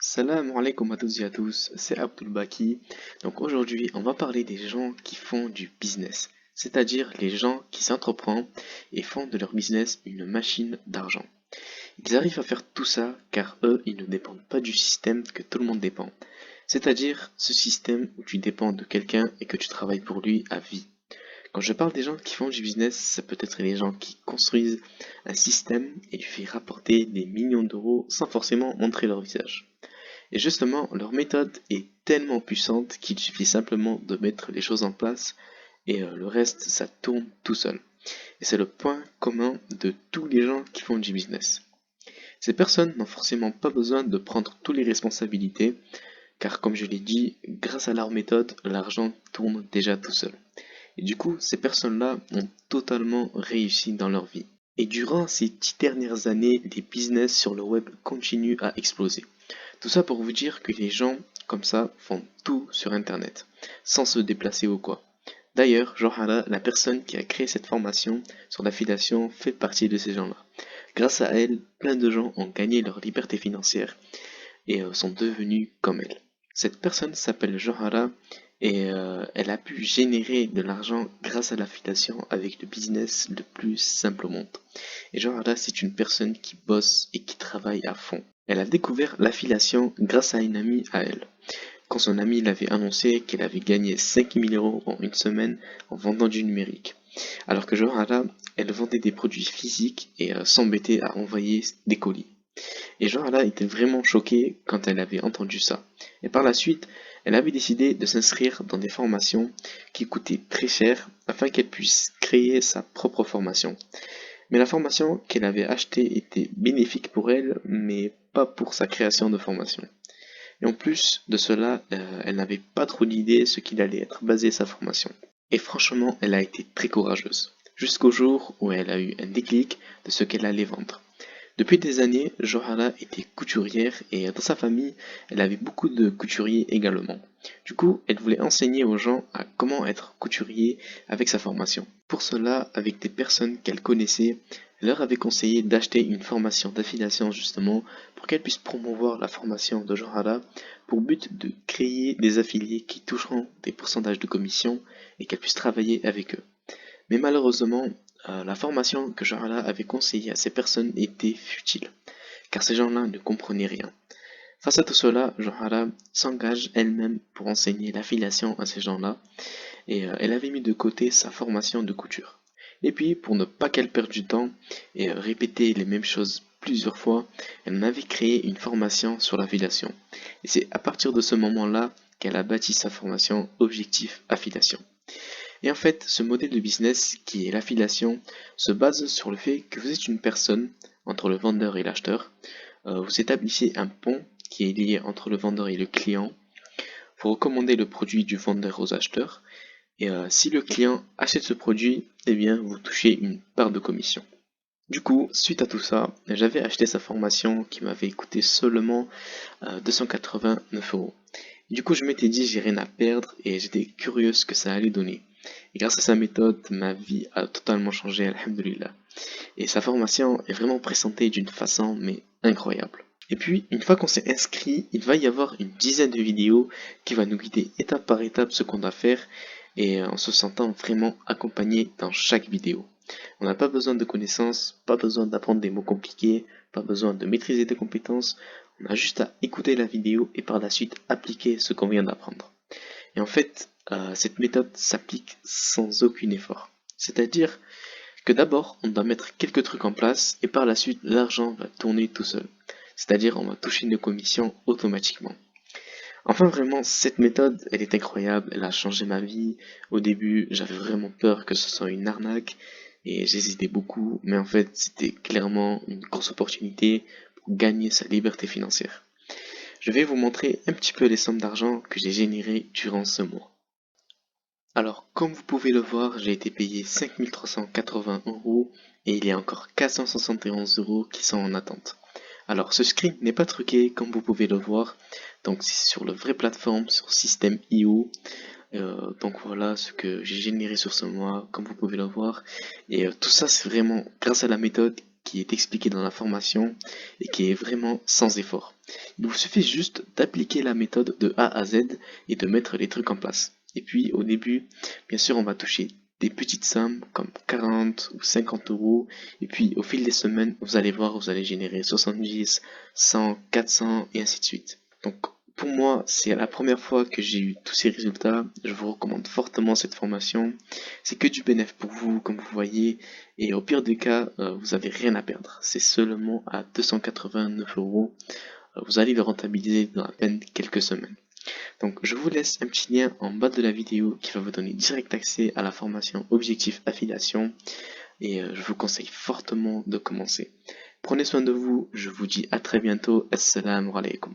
Salam alaikum à toutes et à tous, c'est Abdul Baki. Donc aujourd'hui, on va parler des gens qui font du business, c'est-à-dire les gens qui s'entreprennent et font de leur business une machine d'argent. Ils arrivent à faire tout ça car eux, ils ne dépendent pas du système que tout le monde dépend, c'est-à-dire ce système où tu dépends de quelqu'un et que tu travailles pour lui à vie. Quand je parle des gens qui font du business, ça peut être les gens qui construisent un système et lui fait rapporter des millions d'euros sans forcément montrer leur visage. Et justement, leur méthode est tellement puissante qu'il suffit simplement de mettre les choses en place et le reste, ça tourne tout seul. Et c'est le point commun de tous les gens qui font du business. Ces personnes n'ont forcément pas besoin de prendre toutes les responsabilités, car comme je l'ai dit, grâce à leur méthode, l'argent tourne déjà tout seul. Et du coup, ces personnes-là ont totalement réussi dans leur vie. Et durant ces 10 dernières années, les business sur le web continuent à exploser. Tout ça pour vous dire que les gens, comme ça, font tout sur Internet, sans se déplacer ou quoi. D'ailleurs, Johara, la personne qui a créé cette formation sur l'affiliation, fait partie de ces gens-là. Grâce à elle, plein de gens ont gagné leur liberté financière et sont devenus comme elle. Cette personne s'appelle Johara et elle a pu générer de l'argent grâce à l'affiliation avec le business le plus simple au monde. Et Johara, c'est une personne qui bosse et qui travaille à fond. Elle a découvert l'affiliation grâce à une amie à elle. Quand son amie l'avait annoncé qu'elle avait gagné 5000 euros en une semaine en vendant du numérique. Alors que Johara, elle vendait des produits physiques et s'embêtait à envoyer des colis. Et Johara était vraiment choquée quand elle avait entendu ça. Et par la suite, elle avait décidé de s'inscrire dans des formations qui coûtaient très cher afin qu'elle puisse créer sa propre formation. Mais la formation qu'elle avait achetée était bénéfique pour elle, mais pas pour sa création de formation. Et en plus de cela, elle n'avait pas trop d'idées ce qu'il allait être basé sa formation. Et franchement, elle a été très courageuse. Jusqu'au jour où elle a eu un déclic de ce qu'elle allait vendre. Depuis des années, Johanna était couturière et dans sa famille, elle avait beaucoup de couturiers également. Du coup, elle voulait enseigner aux gens à comment être couturier avec sa formation. Pour cela, avec des personnes qu'elle connaissait, elle leur avait conseillé d'acheter une formation d'affiliation justement pour qu'elle puisse promouvoir la formation de Johanna pour but de créer des affiliés qui toucheront des pourcentages de commission et qu'elle puisse travailler avec eux. Mais malheureusement, la formation que Johanna avait conseillée à ces personnes était futile, car ces gens-là ne comprenaient rien. Face à tout cela, Johanna s'engage elle-même pour enseigner l'affiliation à ces gens-là, et elle avait mis de côté sa formation de couture. Et puis, pour ne pas qu'elle perde du temps et répéter les mêmes choses plusieurs fois, elle en avait créé une formation sur l'affiliation. Et c'est à partir de ce moment-là qu'elle a bâti sa formation Objectif Affiliation. Et en fait, ce modèle de business, qui est l'affiliation, se base sur le fait que vous êtes une personne entre le vendeur et l'acheteur. Vous établissez un pont qui est lié entre le vendeur et le client. Vous recommandez le produit du vendeur aux acheteurs. Et si le client achète ce produit, eh bien, vous touchez une part de commission. Du coup, suite à tout ça, j'avais acheté sa formation qui m'avait coûté seulement 289 euros. Du coup, je m'étais dit, j'ai rien à perdre et j'étais curieux ce que ça allait donner. Et grâce à sa méthode, ma vie a totalement changé, alhamdoulilah. Et sa formation est vraiment présentée d'une façon, mais incroyable. Et puis, une fois qu'on s'est inscrit, il va y avoir une dizaine de vidéos qui va nous guider étape par étape ce qu'on doit faire et en se sentant vraiment accompagné dans chaque vidéo. On n'a pas besoin de connaissances, pas besoin d'apprendre des mots compliqués, pas besoin de maîtriser des compétences. On a juste à écouter la vidéo et par la suite appliquer ce qu'on vient d'apprendre. Et en fait, cette méthode s'applique sans aucun effort. C'est-à-dire que d'abord, on doit mettre quelques trucs en place et par la suite, l'argent va tourner tout seul. C'est-à-dire, on va toucher une commission automatiquement. Enfin, vraiment, cette méthode, elle est incroyable, elle a changé ma vie. Au début, j'avais vraiment peur que ce soit une arnaque et j'hésitais beaucoup, mais en fait, c'était clairement une grosse opportunité pour gagner sa liberté financière. Je vais vous montrer un petit peu les sommes d'argent que j'ai générées durant ce mois. Alors, comme vous pouvez le voir, j'ai été payé 5380 euros et il y a encore 471 euros qui sont en attente. Alors, ce screen n'est pas truqué comme vous pouvez le voir, donc c'est sur la vraie plateforme, sur System.io. Donc voilà ce que j'ai généré sur ce mois, comme vous pouvez le voir. Et tout ça, c'est vraiment grâce à la méthode qui est expliqué dans la formation et qui est vraiment sans effort. Il vous suffit juste d'appliquer la méthode de A à Z et de mettre les trucs en place. Et puis au début, bien sûr, on va toucher des petites sommes comme 40 ou 50 euros. Et puis au fil des semaines, vous allez voir, vous allez générer 70, 100, 400 et ainsi de suite. Donc pour moi, c'est la première fois que j'ai eu tous ces résultats. Je vous recommande fortement cette formation. C'est que du bénéfice pour vous, comme vous voyez. Et au pire des cas, vous avez rien à perdre. C'est seulement à 289 euros. Vous allez le rentabiliser dans à peine quelques semaines. Donc je vous laisse un petit lien en bas de la vidéo qui va vous donner direct accès à la formation Objectif Affiliation. Et je vous conseille fortement de commencer. Prenez soin de vous. Je vous dis à très bientôt. Assalamu alaikum.